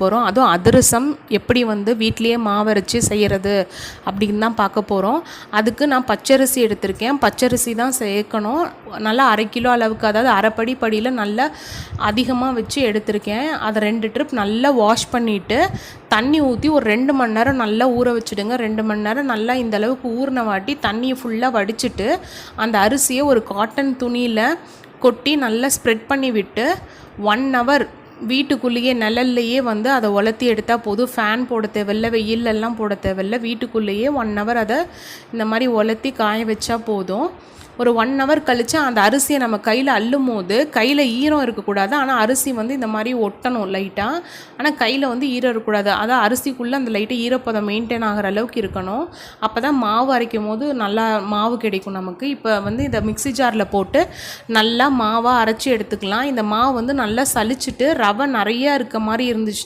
போகிறோம். அதுவும் அதிரசம் எப்படி வந்து வீட்டிலையே மாவரைச்சி செய்கிறது அப்படின்னு தான் பார்க்க போகிறோம். அதுக்கு நான் பச்சரிசி எடுத்திருக்கேன். பச்சரிசி தான் சேர்க்கணும். நல்லா 1/2 கிலோ அளவுக்கு, அதாவது அரைப்படி படியில் நல்லா அதிகமாக வச்சு எடுத்திருக்கேன். அதை 2 ட்ரிப் நல்லா வாஷ் பண்ணிவிட்டு தண்ணி ஊற்றி ஒரு 2 மணி நேரம் நல்லா ஊற வச்சுடுங்க. 2 மணி நேரம் நல்லா இந்த அளவுக்கு ஊறின வாட்டி தண்ணியை ஃபுல்லாக வடிச்சிட்டு அந்த அரிசியை ஒரு காட்டன் துணியில் கொட்டி நல்லா ஸ்ப்ரெட் பண்ணி விட்டு 1 ஹவர் வீட்டுக்குள்ளேயே நிழல்லையே வந்து அதை உலர்த்தி எடுத்தால் போதும். ஃபேன் போட தேவையில்லை, வெயிலெல்லாம் போட தேவையில்லை. வீட்டுக்குள்ளேயே 1 ஹவர் அதை இந்த மாதிரி உலர்த்தி காய வச்சா போதும். ஒரு 1 ஹவர் கழித்து அந்த அரிசியை நம்ம கையில் அள்ளும் போது கையில் ஈரம் இருக்கக்கூடாது. ஆனால் அரிசி வந்து இந்த மாதிரி ஒட்டணும் லைட்டாக. ஆனால் கையில் வந்து ஈரம் இருக்கக்கூடாது. அதான் அரிசிக்குள்ளே அந்த லைட்டாக ஈரப்பதம் மெயின்டைன் ஆகிற அளவுக்கு இருக்கணும். அப்போ தான் மாவு அரைக்கும் போது நல்லா மாவு கிடைக்கும் நமக்கு. இப்போ வந்து இதை மிக்ஸி ஜாரில் போட்டு நல்லா மாவாக அரைச்சி எடுத்துக்கலாம். இந்த மாவு வந்து நல்லா சலிச்சிட்டு ரவை நிறையா இருக்க மாதிரி இருந்துச்சு